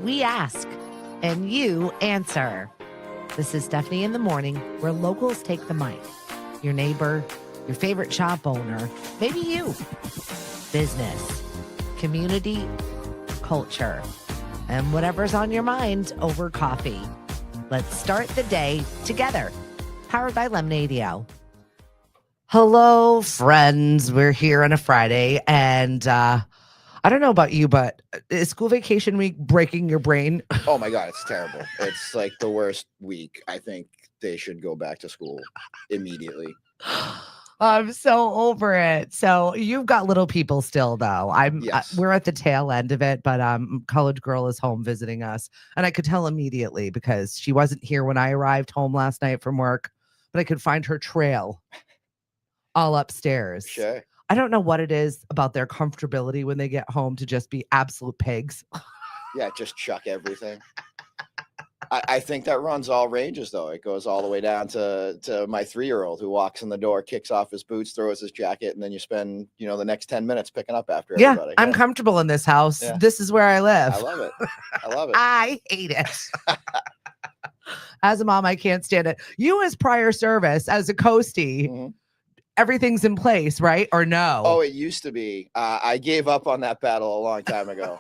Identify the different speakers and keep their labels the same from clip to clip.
Speaker 1: We ask and you answer. This is Stephanie in the Morning, where locals take the mic. Your neighbor, your favorite shop owner, maybe you. Business, community, culture, and whatever's on your mind over coffee. Let's start the day together. Powered by Lemonadio. Hello, friends. We're here on a Friday, and I don't know about you, but is school vacation week breaking your brain?
Speaker 2: Oh my God, it's terrible. It's like the worst week. I think they should go back to school immediately.
Speaker 1: I'm so over it. So you've got little people still, though.
Speaker 2: Yes.
Speaker 1: We're at the tail end of it, but college girl is home visiting us, and I could tell immediately because she wasn't here when I arrived home last night from work, but I could find her trail all upstairs.
Speaker 2: Sure.
Speaker 1: I don't know what it is about their comfortability when they get home to just be absolute pigs.
Speaker 2: Yeah, just chuck everything. I think that runs all ranges, though. It goes all the way down to my 3-year-old who walks in the door, kicks off his boots, throws his jacket, and then you spend, the next 10 minutes picking up after everybody.
Speaker 1: I'm comfortable in this house.
Speaker 2: Yeah.
Speaker 1: This is where I live.
Speaker 2: I love it. I love it.
Speaker 1: I hate it. As a mom, I can't stand it. You as prior service, as a coastie,
Speaker 2: Mhm.
Speaker 1: Everything's in place, right? Or no?
Speaker 2: Oh, it used to be. I gave up on that battle a long time ago.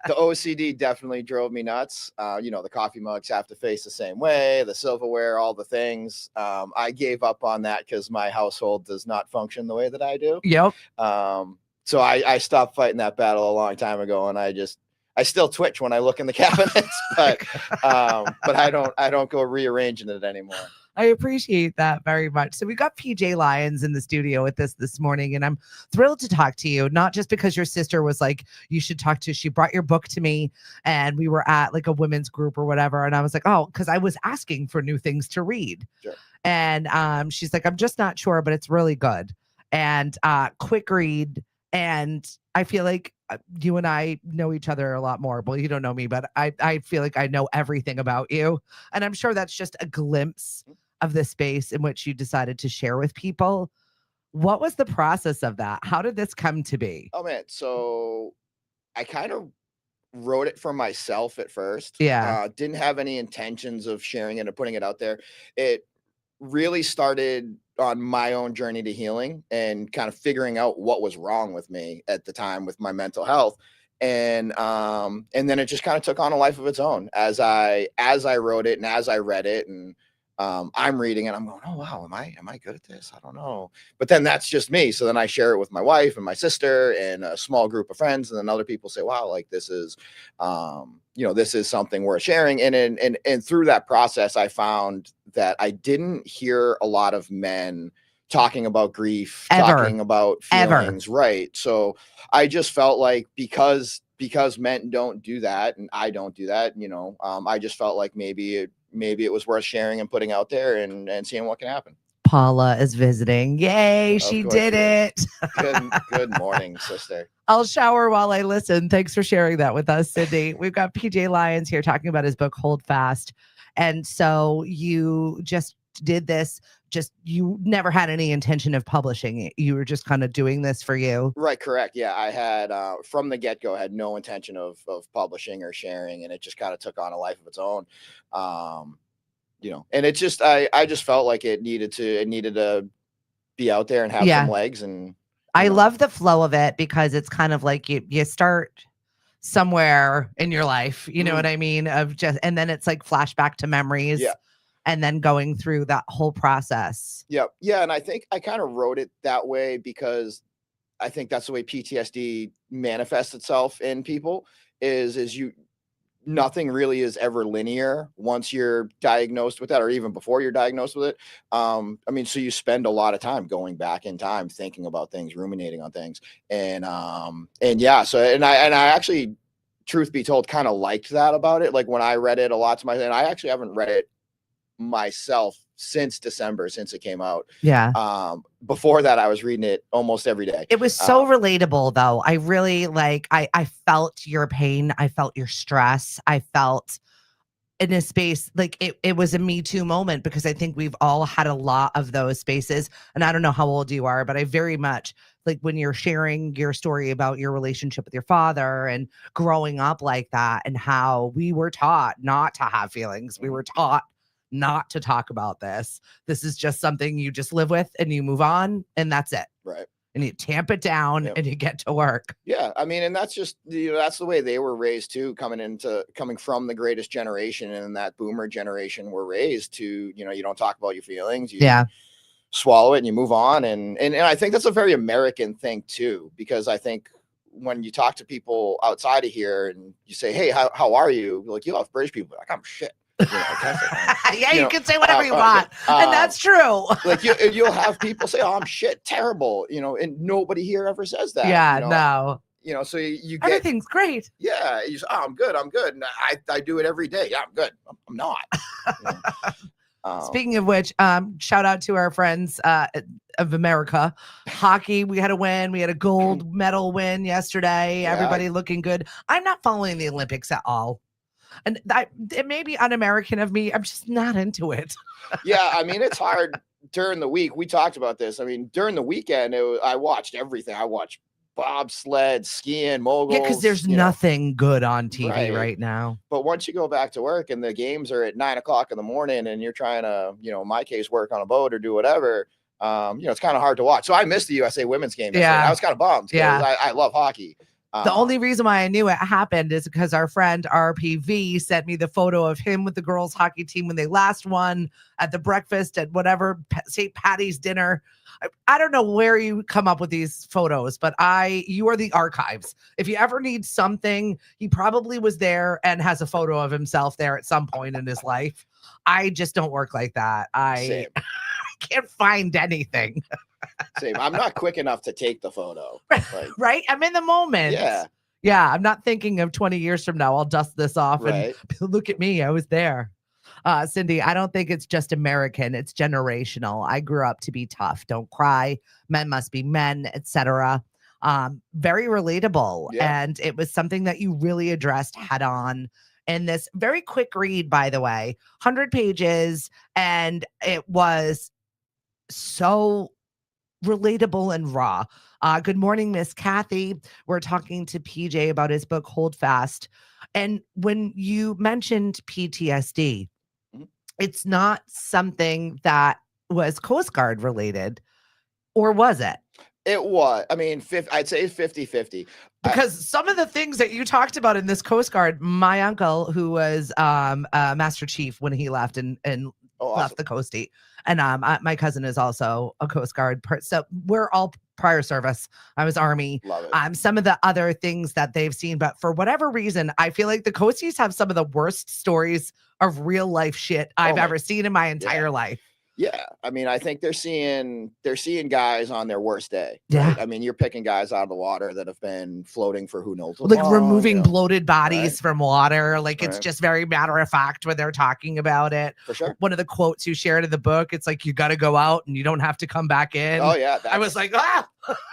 Speaker 2: The OCD definitely drove me nuts. The coffee mugs have to face the same way, the silverware, all the things. I gave up on that because my household does not function the way that I do.
Speaker 1: Yep.
Speaker 2: So I stopped fighting that battle a long time ago, and I still twitch when I look in the cabinets, but I don't go rearranging it anymore.
Speaker 1: I appreciate that very much. So we got PJ Lyons in the studio with us this morning, and I'm thrilled to talk to you, not just because your sister was like, you should talk to, she brought your book to me, and we were at like a women's group or whatever. And I was like, oh, because I was asking for new things to read.
Speaker 2: Sure.
Speaker 1: And she's like, I'm just not sure, but it's really good. And quick read. And I feel like you and I know each other a lot more. Well, you don't know me, but I feel like I know everything about you. And I'm sure that's just a glimpse of the space in which you decided to share with people. What was the process of that? How did this come to be?
Speaker 2: Oh, man. So I kind of wrote it for myself at first.
Speaker 1: Yeah.
Speaker 2: Didn't have any intentions of sharing it or putting it out there. It really started on my own journey to healing and kind of figuring out what was wrong with me at the time with my mental health. And then it just kind of took on a life of its own as I wrote it and as I read it, and I'm reading it, I'm going, oh wow, am I good at this? I don't know. But then that's just me. So then I share it with my wife and my sister and a small group of friends, and then other people say, wow, like this is this is something worth sharing. And through that process, I found that I didn't hear a lot of men talking about grief, talking about feelings. Right. So I just felt like because men don't do that and I don't do that, I just felt like maybe it was worth sharing and putting out there and seeing what can happen.
Speaker 1: Paula is visiting. Yay, she did it.
Speaker 2: Good morning, sister.
Speaker 1: I'll shower while I listen. Thanks for sharing that with us, Cindy. We've got PJ Lyons here talking about his book, Holdfast. And so you just did this, you never had any intention of publishing it. You were just kind of doing this for you.
Speaker 2: Right. Correct. Yeah. I had, from the get-go, had no intention of publishing or sharing, and it just kind of took on a life of its own. And it just, I just felt like it needed to be out there and have some legs. And
Speaker 1: I love the flow of it because it's kind of like you start somewhere in your life, you know what I mean? And then it's like flashback to memories.
Speaker 2: Yeah.
Speaker 1: And then going through that whole process.
Speaker 2: Yeah. Yeah. And I think I kind of wrote it that way because I think that's the way PTSD manifests itself in people is nothing really is ever linear once you're diagnosed with that, or even before you're diagnosed with it. So you spend a lot of time going back in time, thinking about things, ruminating on things. And I actually, truth be told, kind of liked that about it. Like when I read it a lot to and I actually haven't read it myself since December, since it came out.
Speaker 1: Yeah.
Speaker 2: Before that, I was reading it almost every day.
Speaker 1: It was so relatable, though. I really I felt your pain. I felt your stress. I felt in a space like it was a Me Too moment, because I think we've all had a lot of those spaces. And I don't know how old you are, but I very much like when you're sharing your story about your relationship with your father and growing up like that, and how we were taught not to have feelings. We were taught not to talk about this. This is just something you just live with and you move on, and that's it.
Speaker 2: Right.
Speaker 1: And you tamp it down and you get to work.
Speaker 2: Yeah. I mean, and that's just, that's the way they were raised too, coming from the greatest generation, and that boomer generation were raised to, you don't talk about your feelings. You swallow it and you move on. And I think that's a very American thing too, because I think when you talk to people outside of here and you say, hey, how are you? Like, you have British people like, I'm shit.
Speaker 1: You can say whatever you want, and that's true.
Speaker 2: Like you'll have people say, "Oh, I'm shit, terrible," and nobody here ever says that.
Speaker 1: Yeah, no.
Speaker 2: So you get
Speaker 1: everything's great.
Speaker 2: Yeah, you say, "Oh, I'm good, and I do it every day." Yeah, I'm good. I'm not.
Speaker 1: Speaking of which, shout out to our friends of America. Hockey, we had a win. We had a gold medal win yesterday. Yeah. Everybody looking good. I'm not following the Olympics at all. And it may be un-American of me. I'm just not into it.
Speaker 2: Yeah, I mean, it's hard during the week. We talked about this. I mean, during the weekend, I watched everything. I watched bobsled, skiing, moguls.
Speaker 1: Yeah, because there's nothing good on TV right now.
Speaker 2: But once you go back to work and the games are at 9 o'clock in the morning and you're trying to, in my case, work on a boat or do whatever, it's kind of hard to watch. So I missed the USA women's game yesterday. I was kind of bummed because I love hockey.
Speaker 1: The only reason why I knew it happened is because our friend RPV sent me the photo of him with the girls hockey team when they last won at the breakfast at whatever St. Patty's dinner. I don't know where you come up with these photos, but you are the archives. If you ever need something, he probably was there and has a photo of himself there at some point in his life. I just don't work like that. I can't find anything.
Speaker 2: Same. I'm not quick enough to take the photo.
Speaker 1: Right? I'm in the moment. Yeah. I'm not thinking of 20 years from now. I'll dust this off and look at me. I was there. Cindy, I don't think it's just American. It's generational. I grew up to be tough. Don't cry. Men must be men, etc. Very relatable. Yeah. And it was something that you really addressed head on. In this very quick read, by the way, 100 pages. And it was so relatable and raw. Good morning, Miss Kathy. We're talking to PJ about his book, Holdfast. And when you mentioned PTSD, it's not something that was Coast Guard related, or was it?
Speaker 2: It was. I mean, I'd say 50-50.
Speaker 1: Because some of the things that you talked about in this Coast Guard, my uncle, who was Master Chief when he left and left the coastie. And my cousin is also a Coast Guard. So we're all prior service. I was Army.
Speaker 2: Love it.
Speaker 1: Some of the other things that they've seen, but for whatever reason, I feel like the coasties have some of the worst stories of real life shit I've ever seen in my entire life.
Speaker 2: Yeah. I mean, I think they're seeing guys on their worst day.
Speaker 1: Yeah.
Speaker 2: Right? I mean, you're picking guys out of the water that have been floating for who knows how
Speaker 1: long, removing
Speaker 2: removing
Speaker 1: bloated bodies from water. Like it's just very matter of fact when they're talking about it.
Speaker 2: For sure.
Speaker 1: One of the quotes you shared in the book, it's like, you got to go out and you don't have to come back in.
Speaker 2: Oh yeah.
Speaker 1: I was like,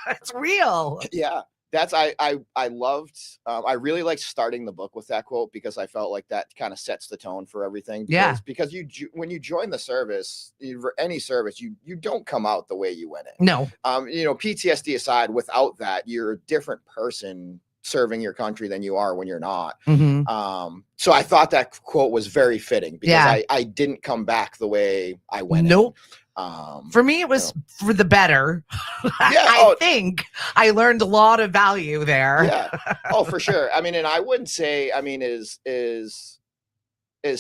Speaker 1: it's real.
Speaker 2: Yeah. That's I loved. I really liked starting the book with that quote because I felt like that kind of sets the tone for everything. Because when you join the service, any service, you don't come out the way you went in.
Speaker 1: No.
Speaker 2: PTSD aside, without that, you're a different person serving your country than you are when you're not.
Speaker 1: Mm-hmm.
Speaker 2: So I thought that quote was very fitting because I didn't come back the way I went.
Speaker 1: Nope. For me, it was for the better. I think I learned a lot of value there.
Speaker 2: Yeah. Oh, for sure. I mean, and I wouldn't say, I mean, as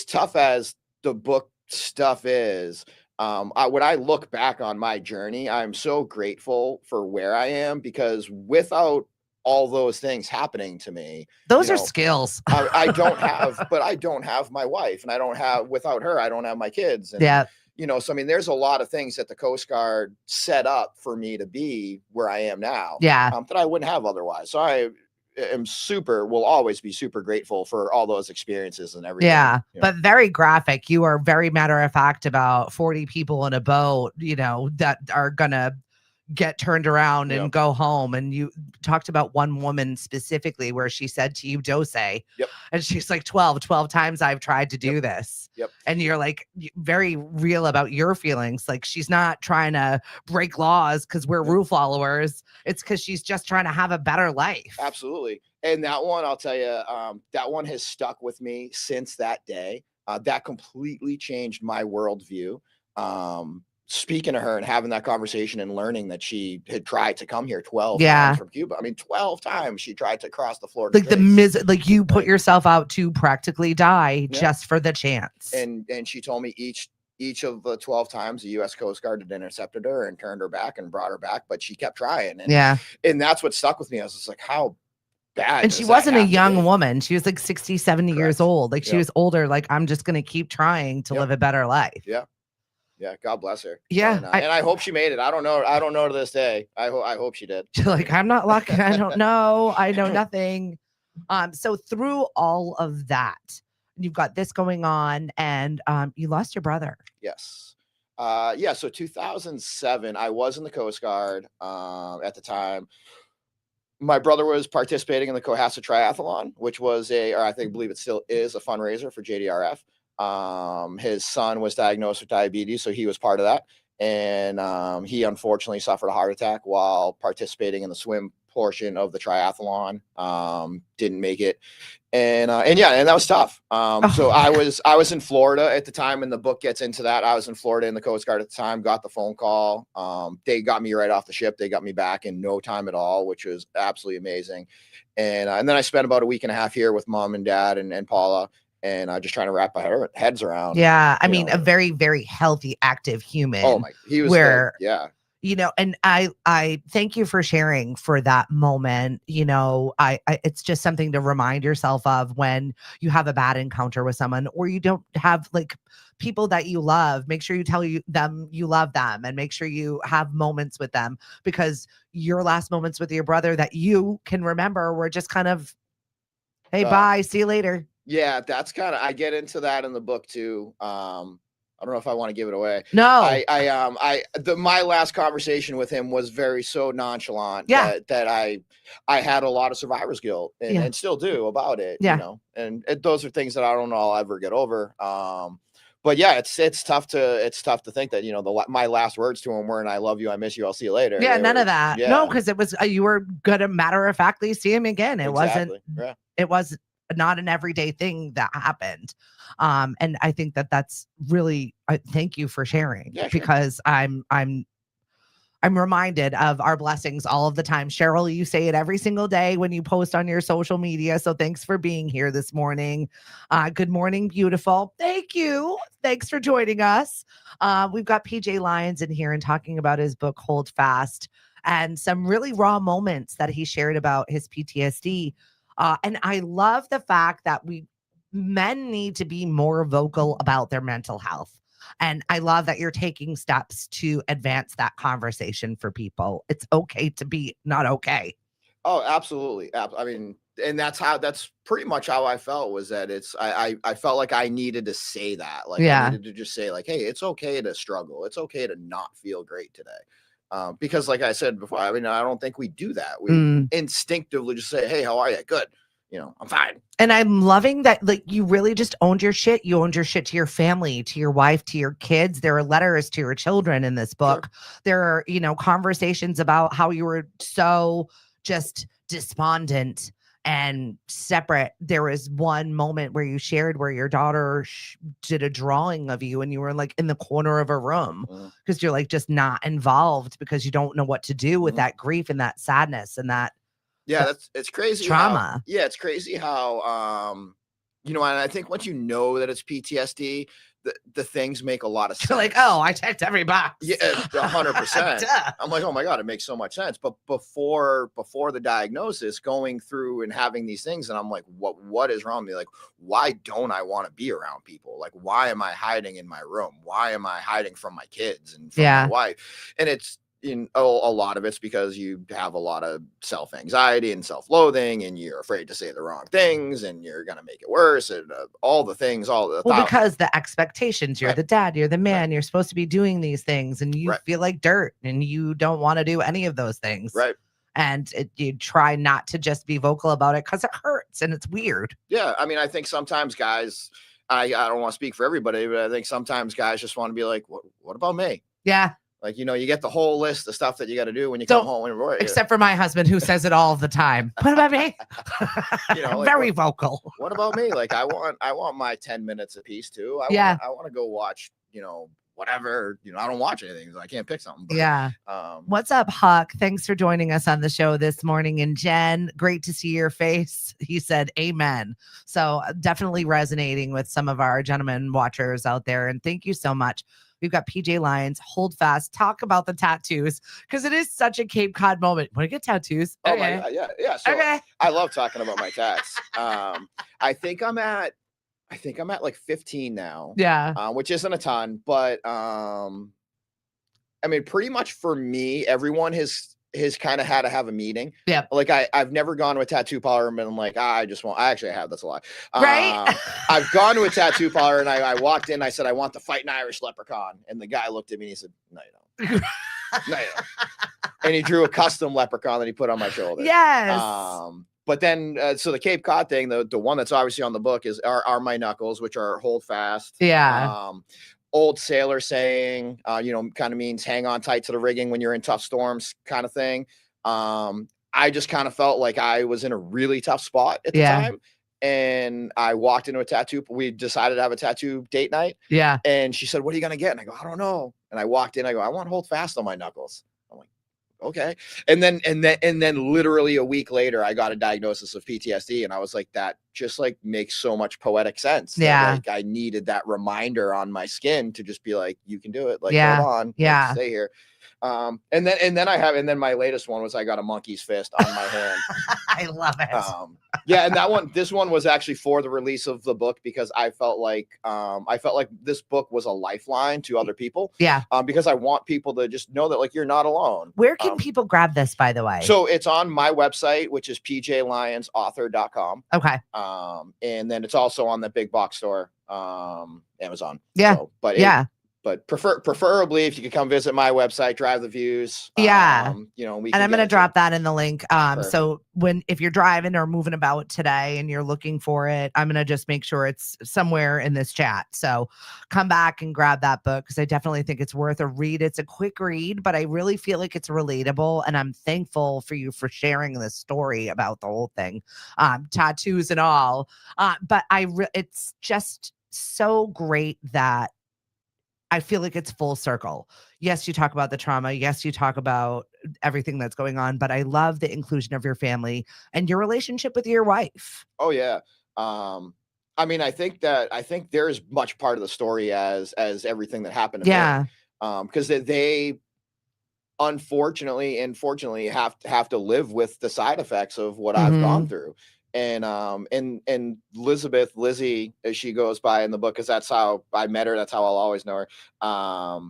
Speaker 2: tough as the book stuff is, when I look back on my journey, I'm so grateful for where I am because without all those things happening to me,
Speaker 1: those are skills.
Speaker 2: I don't have my wife, and without her, I don't have my kids. And, so I mean, there's a lot of things that the Coast Guard set up for me to be where I am now.
Speaker 1: Yeah.
Speaker 2: That I wouldn't have otherwise. So I will always be super grateful for all those experiences and everything.
Speaker 1: Yeah. But very graphic. You are very matter of fact about 40 people in a boat, that are gonna get turned around and
Speaker 2: Yep.
Speaker 1: go home. And you talked about one woman specifically where she said to you, dose.
Speaker 2: Yep.
Speaker 1: And she's like, 12 times I've tried to do
Speaker 2: Yep.
Speaker 1: this.
Speaker 2: Yep.
Speaker 1: And you're like very real about your feelings. Like she's not trying to break laws because we're rule followers. It's because she's just trying to have a better life.
Speaker 2: Absolutely. And that one, I'll tell you, that one has stuck with me since that day. That completely changed my worldview. Speaking to her and having that conversation and learning that she had tried to come here 12 times from Cuba. I mean, 12 times she tried to cross the Florida
Speaker 1: Straits. Like you put yourself out to practically die just for the chance.
Speaker 2: And she told me each of the 12 times the U.S. Coast Guard had intercepted her and turned her back and brought her back, but she kept trying. And and that's what stuck with me. I was just like, how bad.
Speaker 1: And she wasn't a young woman. She was like 60, 70 years old. Like she was older. Like, I'm just going to keep trying to live a better life.
Speaker 2: Yeah. God bless her.
Speaker 1: Yeah.
Speaker 2: And I hope she made it. I don't know to this day. I hope she did.
Speaker 1: Like, I'm not lucky. I don't know. I know nothing. So through all of that, you've got this going on and you lost your brother.
Speaker 2: Yes. So 2007, I was in the Coast Guard at the time. My brother was participating in the Cohasset Triathlon, which was believe it still is a fundraiser for JDRF. His son was diagnosed with diabetes, so he was part of that. And he unfortunately suffered a heart attack while participating in the swim portion of the triathlon. Didn't make it. And that was tough. So I was in Florida at the time, and the book gets into that. I was in Florida in the Coast Guard at the time, got the phone call. They got me right off the ship. They got me back in no time at all, which was absolutely amazing. And then I spent about a week and a half here with mom and dad and Paula, and just trying to wrap my heads around.
Speaker 1: Yeah. I mean, a very, very healthy, active human.
Speaker 2: Oh my, he was
Speaker 1: you know, and I thank you for sharing for that moment. You know, I it's just something to remind yourself of when you have a bad encounter with someone, or you don't have like people that you love. Make sure you tell them you love them, and make sure you have moments with them, because your last moments with your brother that you can remember were just kind of, hey, bye, see you later.
Speaker 2: Yeah, that's kind of, I get into that in the book too. I don't know if I want to give it away.
Speaker 1: No,
Speaker 2: my last conversation with him was so nonchalant that I had a lot of survivor's guilt and still do about it, you know, and those are things that I don't know I'll ever get over. But yeah, it's tough to think that, you know, my last words to him weren't, I love you, I miss you, I'll see you later.
Speaker 1: Yeah, none of that. Yeah. No, because it was, you were gonna matter of factly see him again. It wasn't, it was not an everyday thing that happened. And I think that's really, thank you for sharing, because I'm reminded of our blessings all of the time. Cheryl, you say it every single day when you post on your social media. So thanks for being here this morning. Good morning, beautiful. Thank you. Thanks for joining us. We've got PJ Lyons in here and talking about his book, Holdfast, and some really raw moments that he shared about his PTSD. And I love the fact that men need to be more vocal about their mental health. And I love that you're taking steps to advance that conversation for people. It's okay to be not okay.
Speaker 2: Oh, absolutely. I mean, and that's pretty much how I felt, was that I felt like I needed to say that. Like I needed to just say like, hey, it's okay to struggle. It's okay to not feel great today. Because like I said before, I mean, I don't think we do that. We instinctively just say, hey, how are you? Good. You know, I'm fine.
Speaker 1: And I'm loving that, like, you really just owned your shit. You owned your shit to your family, to your wife, to your kids. There are letters to your children in this book. There are, you know, conversations about how you were so just despondent and separate. There was one moment where you shared where your daughter did a drawing of you and you were like in the corner of a room because you're like just not involved because you don't know what to do with that grief and that sadness and that.
Speaker 2: Yeah, it's crazy.
Speaker 1: Trauma.
Speaker 2: It's crazy how, you know, and I think once you know that it's PTSD, the things make a lot of sense.
Speaker 1: You're like, oh, I checked every box.
Speaker 2: Yeah, 100%. I'm like, oh my God, it makes so much sense. But before the diagnosis, going through and having these things, and I'm like, what is wrong with me? Like, why don't I want to be around people? Like, why am I hiding in my room? Why am I hiding from my kids and from my wife? And a lot of it's because you have a lot of self-anxiety and self-loathing, and you're afraid to say the wrong things, and you're going to make it worse, and all the things,
Speaker 1: because the expectations, you're
Speaker 2: Right.
Speaker 1: the dad, you're the man, you're supposed to be doing these things, and you feel like dirt, and you don't want to do any of those things.
Speaker 2: Right.
Speaker 1: And you try not to just be vocal about it because it hurts and it's weird.
Speaker 2: Yeah. I mean, I think sometimes guys, I don't want to speak for everybody, but I think sometimes guys just want to be like, what about me?
Speaker 1: Yeah.
Speaker 2: Like, you get the whole list of stuff that you got to do when you come home.
Speaker 1: Except for my husband, who says it all the time. What about me?
Speaker 2: Like,
Speaker 1: very vocal.
Speaker 2: What about me? Like, I want my 10 minutes apiece too. I want to go watch, whatever. I don't watch anything, so I can't pick something. But,
Speaker 1: What's up, Huck? Thanks for joining us on the show this morning. And Jen, great to see your face. He said, amen. So definitely resonating with some of our gentlemen watchers out there. And thank you so much. We've got PJ Lyons, Holdfast. Talk about the tattoos, because it is such a Cape Cod moment. Want to get tattoos?
Speaker 2: Oh my God, yeah. So
Speaker 1: okay.
Speaker 2: I love talking about my tats. I think I'm at like 15 now.
Speaker 1: Yeah.
Speaker 2: Which isn't a ton, but I mean, pretty much for me, everyone has kind of had to have a meeting.
Speaker 1: Yeah.
Speaker 2: Like I've never gone to a tattoo parlor and been like, I actually have. That's a lie.
Speaker 1: Right.
Speaker 2: I've gone to a tattoo parlor and I walked in, I said, I want the Fighting Irish Leprechaun. And the guy looked at me and he said, no, you don't. No, you don't. And he drew a custom leprechaun that he put on my shoulder.
Speaker 1: Yes.
Speaker 2: But then, so the Cape Cod thing, the one that's obviously on the book are my knuckles, which are Holdfast.
Speaker 1: Yeah.
Speaker 2: Old sailor saying, kind of means hang on tight to the rigging when you're in tough storms, kind of thing. I just kind of felt like I was in a really tough spot at the time. And I walked into a tattoo. We decided to have a tattoo date night.
Speaker 1: Yeah.
Speaker 2: And she said, what are you going to get? And I go, I don't know. And I walked in, I go, I want Holdfast on my knuckles. I'm like, okay. And then literally a week later, I got a diagnosis of PTSD. And I was like, that just like makes so much poetic sense.
Speaker 1: Yeah.
Speaker 2: Like I needed that reminder on my skin to just be like, you can do it. Like, hold on.
Speaker 1: Yeah.
Speaker 2: Like, stay here. And then my latest one was I got a monkey's fist on my hand.
Speaker 1: I love it.
Speaker 2: Yeah. And this one was actually for the release of the book, because I felt like this book was a lifeline to other people.
Speaker 1: Yeah.
Speaker 2: Because I want people to just know that like, you're not alone.
Speaker 1: Where can people grab this, by the way?
Speaker 2: So it's on my website, which is pjlyonsauthor.com.
Speaker 1: Okay.
Speaker 2: And then it's also on the big box store, Amazon.
Speaker 1: Yeah.
Speaker 2: So, but preferably if you could come visit my website, Drive the Views.
Speaker 1: Yeah.
Speaker 2: And
Speaker 1: I'm going to drop that in the link. So if you're driving or moving about today and you're looking for it, I'm going to just make sure it's somewhere in this chat. So come back and grab that book, because I definitely think it's worth a read. It's a quick read, but I really feel like it's relatable. And I'm thankful for you for sharing this story about the whole thing, tattoos and all. But it's just so great that I feel like it's full circle. Yes, you talk about the trauma. Yes, you talk about everything that's going on, but I love the inclusion of your family and your relationship with your wife.
Speaker 2: Oh yeah. I mean, I think there is much part of the story as everything that happened to me. Because they unfortunately and fortunately have to live with the side effects of what I've gone through. And Lizzie, as she goes by in the book, because that's how I met her. That's how I'll always know her.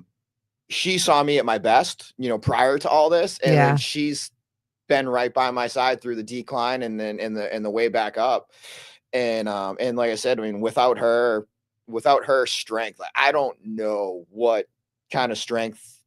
Speaker 2: She saw me at my best, prior to all this. And then she's been right by my side through the decline and then in the way back up. And like I said, I mean, without her strength, like, I don't know what kind of strength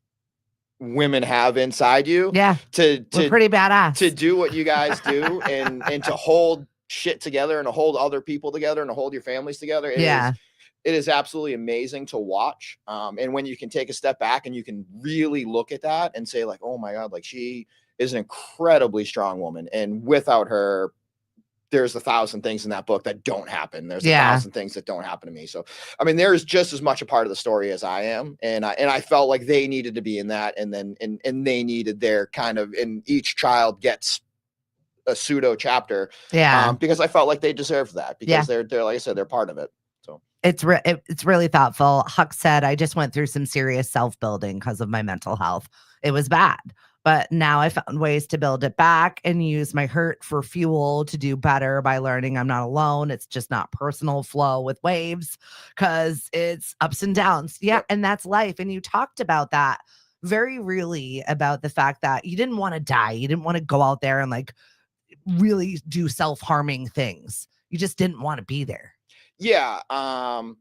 Speaker 2: women have inside you.
Speaker 1: Yeah.
Speaker 2: To
Speaker 1: we're pretty badass
Speaker 2: to do what you guys do and to hold shit together and to hold other people together and to hold your families together. It is absolutely amazing to watch. And when you can take a step back and you can really look at that and say like, oh my God, like she is an incredibly strong woman. And without her, there's 1,000 things in that book that don't happen. There's 1,000 things that don't happen to me. So, I mean, there is just as much a part of the story as I am. And I felt like they needed to be in that. And then, and they needed their kind of, and each child gets a pseudo chapter. Because I felt like they deserved that, because they're, like I said, they're part of it. So
Speaker 1: it's really thoughtful. Huck said, I just went through some serious self-building because of my mental health. It was bad. But now I found ways to build it back and use my hurt for fuel to do better by learning I'm not alone. It's just not personal flow with waves, because it's ups and downs. Yeah. And that's life. And you talked about that very really about the fact that you didn't want to die. You didn't want to go out there and like really do self-harming things. You just didn't want to be there.
Speaker 2: Yeah. I'll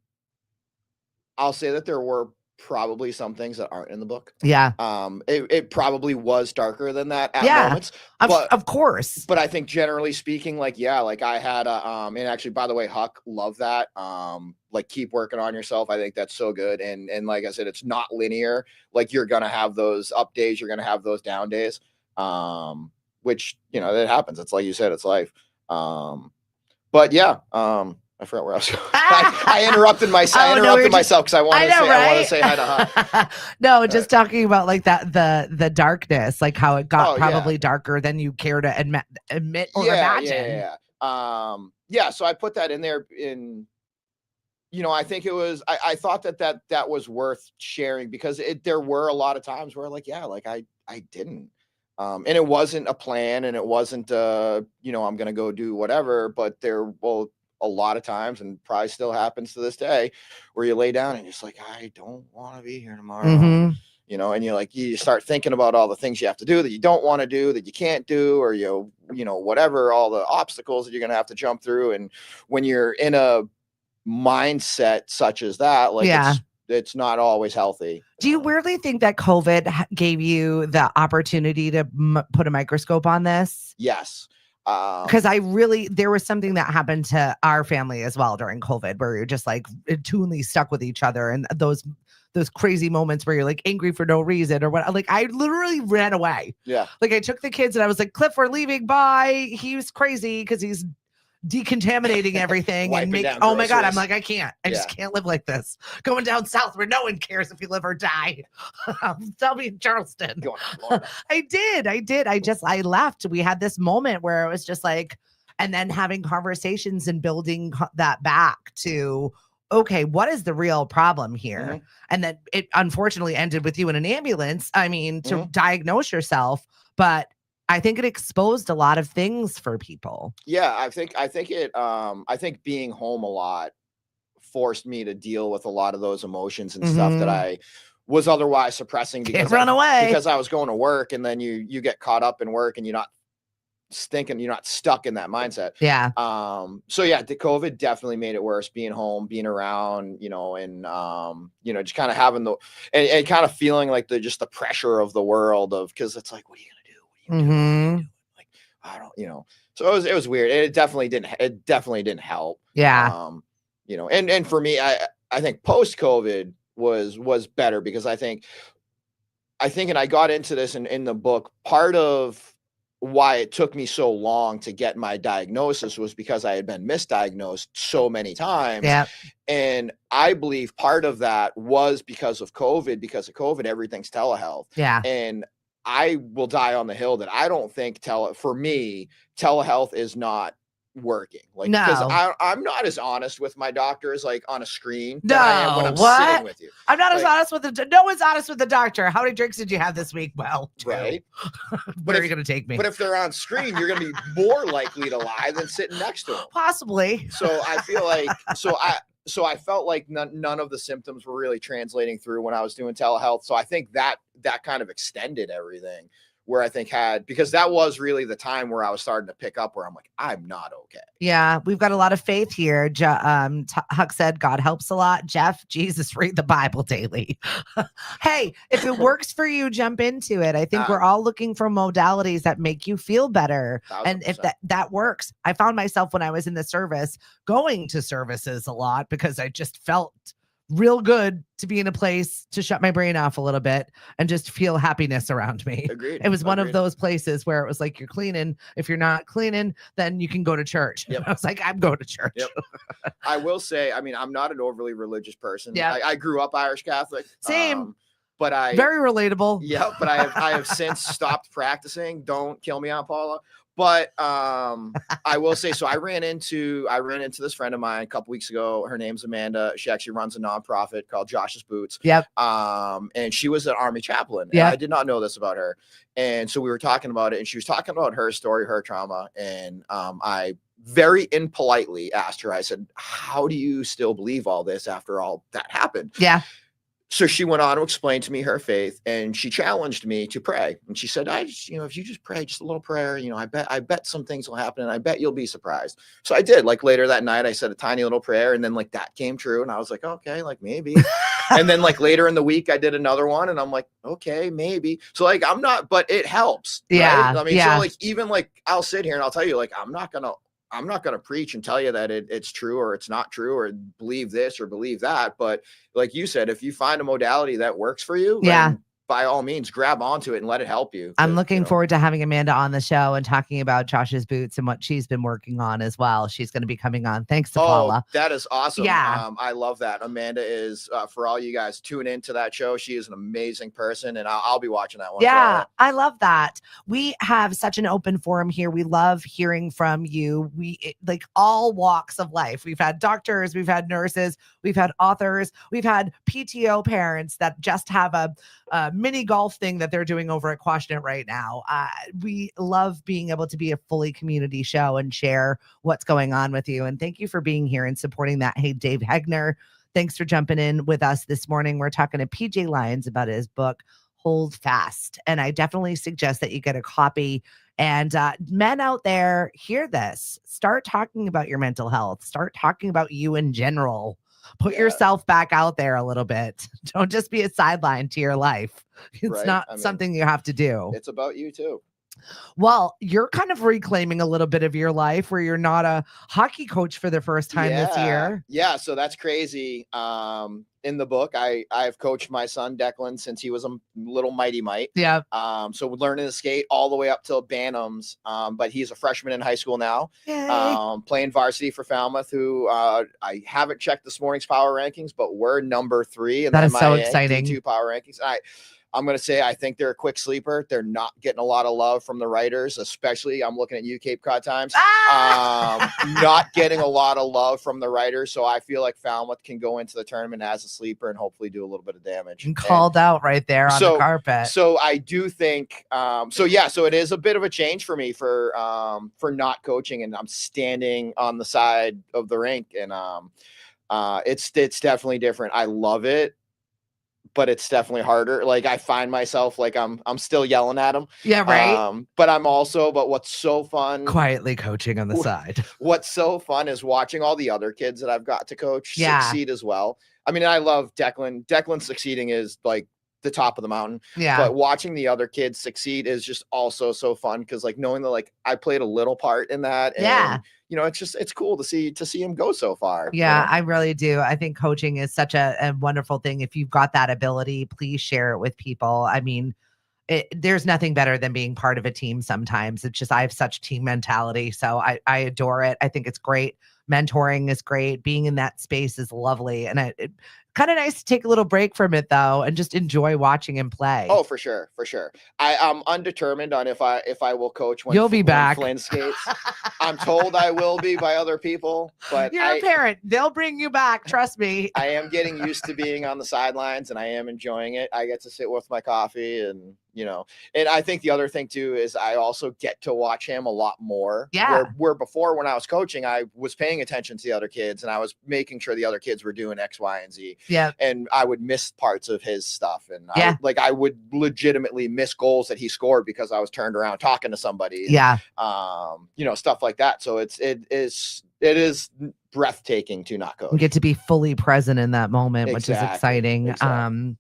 Speaker 2: say that there were probably some things that aren't in the book.
Speaker 1: Yeah.
Speaker 2: It probably was darker than that at
Speaker 1: Yeah.
Speaker 2: moments, but
Speaker 1: Of course.
Speaker 2: but I think generally speaking, like, yeah, like I had a, and actually, by the way, Huck, love that. Like, keep working on yourself. I think that's so good. And like I said, it's not linear. Like, you're going to have those up days. You're going to have those down days. Which, that happens. It's like you said, it's life. But yeah, I forgot where I was going. I interrupted myself. I interrupted myself because I want to say hi to Huck.
Speaker 1: No, just talking about like that the darkness, like how it got probably darker than you care to admit or imagine.
Speaker 2: Yeah. So I put that in there. I think it was. I thought that was worth sharing because there were a lot of times where I didn't. And it wasn't a plan, and it wasn't I'm gonna go do whatever, but a lot of times, and probably still happens to this day, where you lay down and you're just like, I don't want to be here tomorrow. And you start thinking about all the things you have to do that you don't want to do, that you can't do, or whatever, all the obstacles that you're gonna have to jump through. And when you're in a mindset such as that, it's not always healthy.
Speaker 1: Do you weirdly think that COVID gave you the opportunity to put a microscope on this?
Speaker 2: Yes.
Speaker 1: Because there was something that happened to our family as well during COVID, where you're just like tunely stuck with each other, and those crazy moments where you're like angry for no reason or what. Like, I literally ran away.
Speaker 2: Yeah.
Speaker 1: Like, I took the kids and I was like, Cliff, we're leaving. Bye. He was crazy because he's decontaminating everything and oh my God, I'm like, I just can't live like this. Going down south where no one cares if you live or die. Tell me in Charleston. I did. I left. We had this moment where it was just like, and then having conversations and building that back to, okay, what is the real problem here? Mm-hmm. And then it unfortunately ended with you in an ambulance. I mean, to diagnose yourself, but I think it exposed a lot of things for people.
Speaker 2: Yeah, I think being home a lot forced me to deal with a lot of those emotions and stuff that I was otherwise suppressing because I was going to work, and then you get caught up in work and you're not stuck in that mindset.
Speaker 1: Yeah.
Speaker 2: So yeah, the COVID definitely made it worse, being home, being around, and just kind of having and kind of feeling like the pressure of the world because it's like, what are you gonna do? Like, I don't, so it was weird. It definitely didn't help.
Speaker 1: Yeah.
Speaker 2: And for me, I think post COVID was better because I think, and I got into this in the book, part of why it took me so long to get my diagnosis was because I had been misdiagnosed so many times.
Speaker 1: Yeah.
Speaker 2: And I believe part of that was because of COVID, everything's telehealth.
Speaker 1: Yeah.
Speaker 2: And I will die on the hill that I don't think for me, telehealth is not working. Like, because I'm not as honest with my doctors like on a screen that I am when I'm sitting with you.
Speaker 1: I'm not as honest with no one's honest with the doctor. How many drinks did you have this week? Well,
Speaker 2: right.
Speaker 1: Where are you going to take me?
Speaker 2: But if they're on screen, you're going to be more likely to lie than sitting next to them.
Speaker 1: Possibly.
Speaker 2: So I feel like I felt like none of the symptoms were really translating through when I was doing telehealth. So I think that kind of extended everything, where I think because that was really the time where I was starting to pick up where I'm like, I'm not okay.
Speaker 1: Yeah. We've got a lot of faith here. Huck said, God helps a lot. Jeff, Jesus, read the Bible daily. Hey, if it works for you, jump into it. I think we're all looking for modalities that make you feel better. 100%. And if that works, I found myself when I was in the service going to services a lot because I just felt real good to be in a place to shut my brain off a little bit and just feel happiness around me.
Speaker 2: Agreed.
Speaker 1: It was one of those places where it was like, you're cleaning. If you're not cleaning, then you can go to church. Yep. I was like, I'm going to church.
Speaker 2: Yep. I will say, I mean, I'm not an overly religious person.
Speaker 1: Yeah.
Speaker 2: I grew up Irish Catholic.
Speaker 1: Same.
Speaker 2: But
Speaker 1: very relatable.
Speaker 2: Yeah. But I have since stopped practicing. Don't kill me, Aunt Paula. But I will say, so I ran into this friend of mine a couple weeks ago. Her name's Amanda. She actually runs a nonprofit called Josh's Boots.
Speaker 1: Yep.
Speaker 2: And she was an Army chaplain.
Speaker 1: Yeah.
Speaker 2: I did not know this about her. And so we were talking about it, and she was talking about her story, her trauma. And I very impolitely asked her, I said, how do you still believe all this after all that happened?
Speaker 1: Yeah.
Speaker 2: So she went on to explain to me her faith, and she challenged me to pray. And she said, I just, if you just pray just a little prayer, I bet some things will happen, and I bet you'll be surprised. So I did. Like later that night, I said a tiny little prayer, and then like that came true. And I was like, okay, like maybe. And then like later in the week, I did another one, and I'm like, okay, maybe. So like I'm not, but it helps.
Speaker 1: Yeah.
Speaker 2: Right? I mean,
Speaker 1: yeah.
Speaker 2: so like even like I'll sit here and I'll tell you, like, I'm not gonna preach and tell you that it's true or it's not true or believe this or believe that. But like you said, if you find a modality that works for you,
Speaker 1: Yeah.
Speaker 2: then by all means grab onto it and let it help you.
Speaker 1: I'm looking forward to having Amanda on the show and talking about Josh's boots and what she's been working on as well. She's going to be coming on. Thanks to Paula.
Speaker 2: That is awesome.
Speaker 1: Yeah.
Speaker 2: I love that. Amanda is, for all you guys, tune into that show. She is an amazing person, and I'll be watching that one.
Speaker 1: Yeah, I love that. We have such an open forum here. We love hearing from you. Like all walks of life. We've had doctors, we've had nurses, we've had authors, we've had PTO parents that just have a mini golf thing that they're doing over at Quashnet right now. We love being able to be a fully community show and share what's going on with you. And thank you for being here and supporting that. Hey, Dave Hegner, thanks for jumping in with us this morning. We're talking to PJ Lyons about his book, Holdfast. And I definitely suggest that you get a copy. And men out there, hear this. Start talking about your mental health. Start talking about you in general. Put yourself back out there a little bit. Don't just be a sideline to your life. It's not something you have to do.
Speaker 2: It's about you too.
Speaker 1: Well, you're kind of reclaiming a little bit of your life where you're not a hockey coach for the first time this year.
Speaker 2: Yeah, so that's crazy. In the book, I've coached my son Declan since he was a little mighty mite.
Speaker 1: Yeah.
Speaker 2: So we're learning to skate all the way up till Bantams. But he's a freshman in high school now. Playing varsity for Falmouth, who I haven't checked this morning's power rankings, but we're number 3 in
Speaker 1: that
Speaker 2: the
Speaker 1: is so exciting.
Speaker 2: D2 power rankings. I'm going to say I think they're a quick sleeper. They're not getting a lot of love from the writers, especially I'm looking at you, Cape Cod Times. Not getting a lot of love from the writers. So I feel like Falmouth can go into the tournament as a sleeper and hopefully do a little bit of damage.
Speaker 1: And called out right there on the carpet.
Speaker 2: So I do think, so it is a bit of a change for me for not coaching, and I'm standing on the side of the rink, and it's definitely different. I love it, but it's definitely harder. Like I find myself like I'm still yelling at them.
Speaker 1: Yeah, right.
Speaker 2: But what's so fun,
Speaker 1: quietly coaching on the side.
Speaker 2: What's so fun is watching all the other kids that I've got to coach succeed as well. I mean, I love Declan. Declan succeeding is like the top of the mountain.
Speaker 1: Yeah.
Speaker 2: But watching the other kids succeed is just also so fun, because like knowing that like I played a little part in that. And, it's cool to see him go so far.
Speaker 1: Yeah, I really do. I think coaching is such a wonderful thing. If you've got that ability, please share it with people. I mean, there's nothing better than being part of a team sometimes. It's just, I have such team mentality. So I adore it. I think it's great. Mentoring is great. Being in that space is lovely. And it kind of nice to take a little break from it though, and just enjoy watching him play.
Speaker 2: Oh, for sure. I'm undetermined on if I will coach when
Speaker 1: you'll be back.
Speaker 2: Flynn skates. I'm told I will be by other people, but
Speaker 1: you're a parent. They'll bring you back. Trust me.
Speaker 2: I am getting used to being on the sidelines, and I am enjoying it. I get to sit with my coffee, and and I think the other thing too is I also get to watch him a lot more.
Speaker 1: Yeah.
Speaker 2: Where before, when I was coaching, I was paying attention to the other kids, and I was making sure the other kids were doing X, Y, and Z.
Speaker 1: Yeah.
Speaker 2: And I would miss parts of his stuff. And I would legitimately miss goals that he scored because I was turned around talking to somebody.
Speaker 1: Yeah.
Speaker 2: Stuff like that. So it is breathtaking to not coach.
Speaker 1: You get to be fully present in that moment, which is exciting.
Speaker 2: Exactly.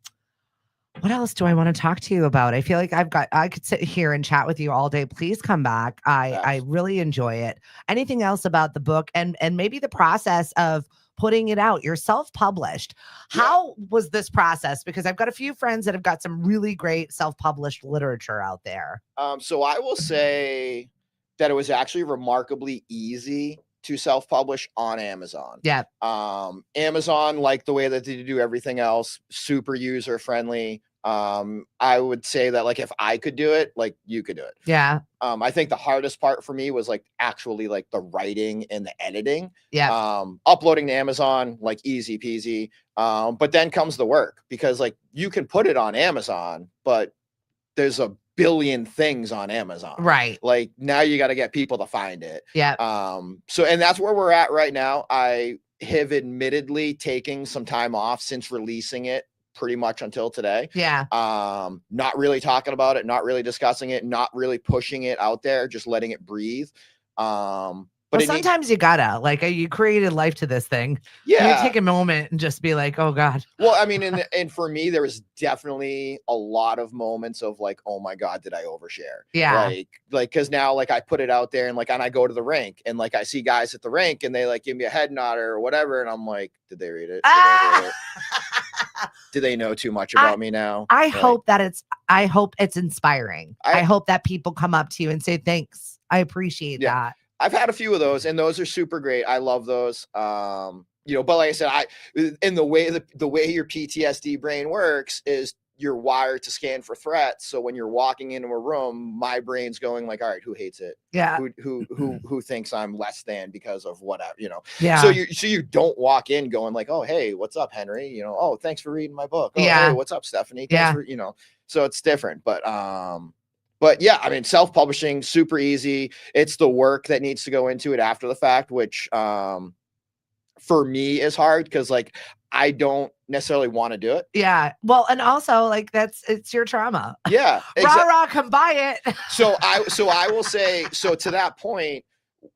Speaker 1: What else do I want to talk to you about? I feel like I could sit here and chat with you all day. Please come back. I really enjoy it. Anything else about the book and maybe the process of putting it out? You're self-published. How was this process? Because I've got a few friends that have got some really great self-published literature out there.
Speaker 2: So I will say that it was actually remarkably easy to self-publish on Amazon.
Speaker 1: Yeah.
Speaker 2: Amazon, like the way that they do everything else, super user friendly. I would say that like if I could do it, like you could do it.
Speaker 1: Yeah.
Speaker 2: I think the hardest part for me was like actually like the writing and the editing.
Speaker 1: Yeah.
Speaker 2: Uploading to Amazon, like easy peasy. But then comes the work, because like you can put it on Amazon, but there's a billion things on Amazon.
Speaker 1: Right.
Speaker 2: Like now you got to get people to find it.
Speaker 1: Yeah.
Speaker 2: And that's where we're at right now. I have admittedly taken some time off since releasing it pretty much until today.
Speaker 1: Yeah.
Speaker 2: Not really talking about it, not really discussing it, not really pushing it out there, just letting it breathe. But
Speaker 1: well, sometimes you gotta, like, you created life to this thing.
Speaker 2: Yeah.
Speaker 1: You take a moment and just be like, oh God.
Speaker 2: Well, I mean, and for me, there was definitely a lot of moments of like, oh my God, did I overshare?
Speaker 1: Yeah.
Speaker 2: Like, cause now like I put it out there and like, and I go to the rink and like, I see guys at the rink and they like give me a head nod or whatever. And I'm like, did they read it? Did they read it? Do they know too much about me now?
Speaker 1: I hope it's inspiring. I hope that people come up to you and say, thanks. I appreciate that.
Speaker 2: I've had a few of those and those are super great. I love those. You know, but like I said, in the way your PTSD brain works is you're wired to scan for threats. So when you're walking into a room, my brain's going like, all right, who hates it?
Speaker 1: Yeah.
Speaker 2: Who thinks I'm less than because of whatever, you know?
Speaker 1: Yeah.
Speaker 2: So you don't walk in going like, oh, hey, what's up, Henry? You know, oh, thanks for reading my book. Oh,
Speaker 1: Yeah.
Speaker 2: Hey, what's up, Stephanie? Thanks for, you know, so it's different, but yeah, I mean, self-publishing, super easy. It's the work that needs to go into it after the fact, which for me is hard because like I don't necessarily want to do it.
Speaker 1: Yeah. Well, and also like it's your trauma.
Speaker 2: Yeah.
Speaker 1: Rah, come buy it.
Speaker 2: So I will say, so to that point,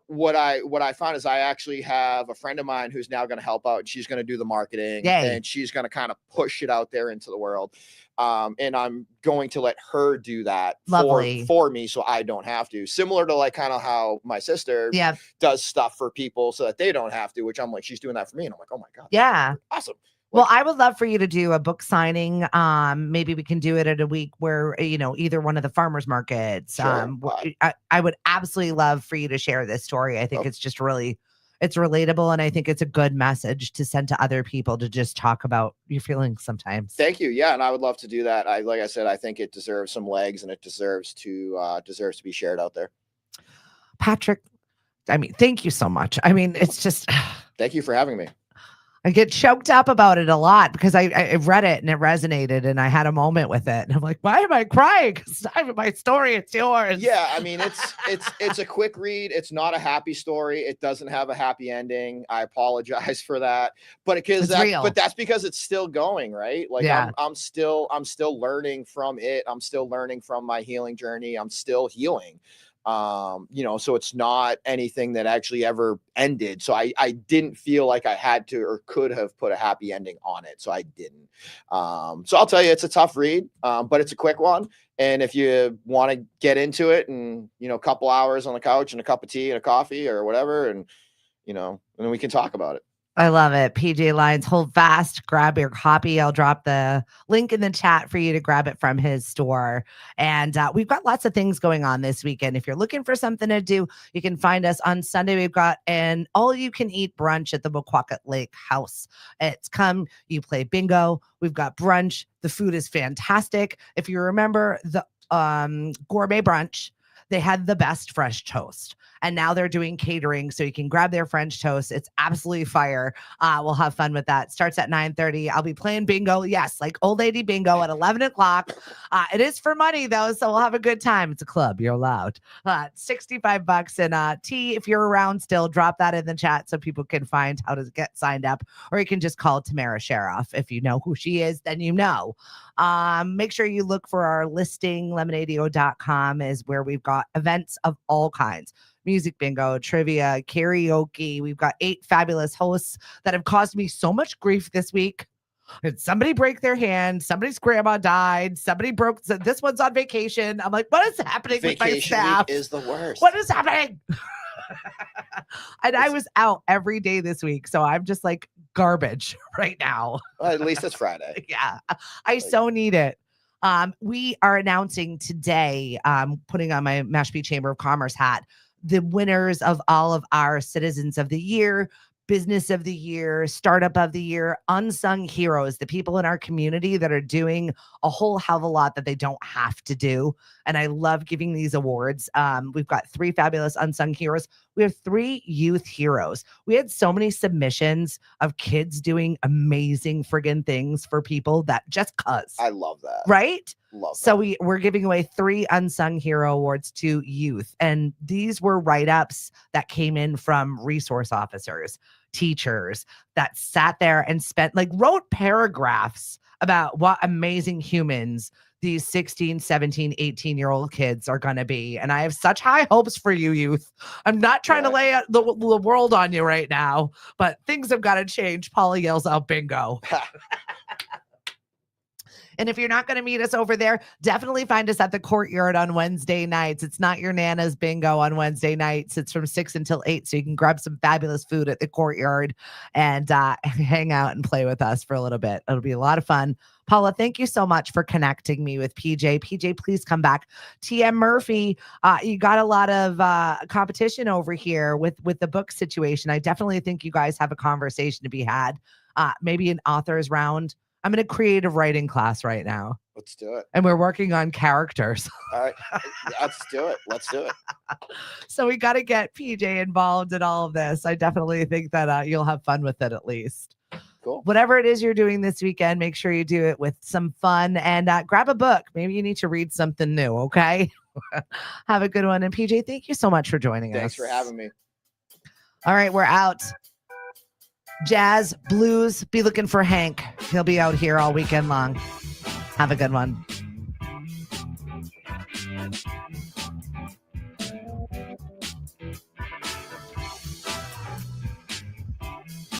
Speaker 2: what I found is I actually have a friend of mine who's now going to help out and she's going to do the marketing. Yay. And she's going to kind of push it out there into the world. And I'm going to let her do that for me so I don't have to. Similar to like kind of how my sister does stuff for people so that they don't have to, which I'm like, she's doing that for me. And I'm like, oh my God.
Speaker 1: Yeah.
Speaker 2: Awesome.
Speaker 1: Well, I would love for you to do a book signing. Maybe we can do it at a week where, you know, either one of the farmers markets.
Speaker 2: Sure.
Speaker 1: I would absolutely love for you to share this story. I think it's just really, it's relatable. And I think it's a good message to send to other people to just talk about your feelings sometimes.
Speaker 2: Thank you. Yeah. And I would love to do that. Like I said, I think it deserves some legs and it deserves to be shared out there.
Speaker 1: Patrick, I mean, thank you so much. I mean, it's just.
Speaker 2: Thank you for having me.
Speaker 1: I get choked up about it a lot because I read it and it resonated and I had a moment with it and I'm like, why am I crying? It's not my story, it's yours.
Speaker 2: Yeah, I mean, it's a quick read. It's not a happy story. It doesn't have a happy ending. I apologize for that, but that's because it's still going, right? Like I'm still learning from it. I'm still learning from my healing journey. I'm still healing. You know, so it's not anything that actually ever ended. So I didn't feel like I had to or could have put a happy ending on it. So I didn't. So I'll tell you, it's a tough read, but it's a quick one. And if you want to get into it and, you know, a couple hours on the couch and a cup of tea and a coffee or whatever, and, you know, and then we can talk about it.
Speaker 1: I love it. PJ Lyons, Holdfast, grab your copy. I'll drop the link in the chat for you to grab it from his store. And we've got lots of things going on this weekend. If you're looking for something to do, you can find us on Sunday. We've got an all-you-can-eat brunch at the Woquacket Lake House. It's you play bingo. We've got brunch. The food is fantastic. If you remember the gourmet brunch, they had the best French toast. And now they're doing catering, so you can grab their French toast. It's absolutely fire. We'll have fun with that. Starts at 9:30. I'll be playing bingo. Yes, like old lady bingo at 11 o'clock. It is for money, though, so we'll have a good time. It's a club. You're allowed. $65. And tea, if you're around still, drop that in the chat so people can find how to get signed up. Or you can just call Tamara Sheriff. If you know who she is, then you know. Make sure you look for our listing. lemonadio.com is where we've got events of all kinds. Music bingo, trivia, karaoke. We've got 8 fabulous hosts that have caused me so much grief this week. Did somebody break their hand? Somebody's grandma died. Somebody broke. This one's on vacation. I'm like, what is happening with my staff?
Speaker 2: Vacation week is the worst.
Speaker 1: What is happening? And I was out every day this week. So I'm just like garbage right now.
Speaker 2: Well, at least it's Friday.
Speaker 1: Yeah. I so need it. We are announcing today, putting on my Mashpee Chamber of Commerce hat, the winners of all of our Citizens of the Year, Business of the Year, Startup of the Year, Unsung Heroes, the people in our community that are doing a whole hell of a lot that they don't have to do. And I love giving these awards. We've got 3 fabulous Unsung Heroes. We have 3 youth heroes. We had so many submissions of kids doing amazing friggin' things for people that just cuz.
Speaker 2: I love that.
Speaker 1: Right?
Speaker 2: Love that.
Speaker 1: So we're giving away 3 Unsung Hero Awards to youth. And these were write-ups that came in from resource officers, teachers that sat there and wrote paragraphs about what amazing humans these 16, 17, 18-year-old kids are going to be. And I have such high hopes for you, youth. I'm not trying to lay out the world on you right now, but things have got to change. Paula yells out, bingo. And if you're not going to meet us over there, definitely find us at the Courtyard on Wednesday nights. It's not your Nana's bingo on Wednesday nights. It's from 6 until 8. So you can grab some fabulous food at the Courtyard and hang out and play with us for a little bit. It'll be a lot of fun. Paula, thank you so much for connecting me with PJ. PJ, please come back. TM Murphy, you got a lot of competition over here with the book situation. I definitely think you guys have a conversation to be had. Maybe an author's round. I'm in a creative writing class right now.
Speaker 2: Let's do it.
Speaker 1: And we're working on characters.
Speaker 2: All right. Let's do it. Let's do it.
Speaker 1: So we got to get PJ involved in all of this. I definitely think that you'll have fun with it at least.
Speaker 2: Cool.
Speaker 1: Whatever it is you're doing this weekend, make sure you do it with some fun and grab a book. Maybe you need to read something new, okay? Have a good one. And PJ, thank you so much for joining us.
Speaker 2: Thanks for having me.
Speaker 1: All right, we're out. Jazz, blues, be looking for Hank. He'll be out here all weekend long. Have a good one.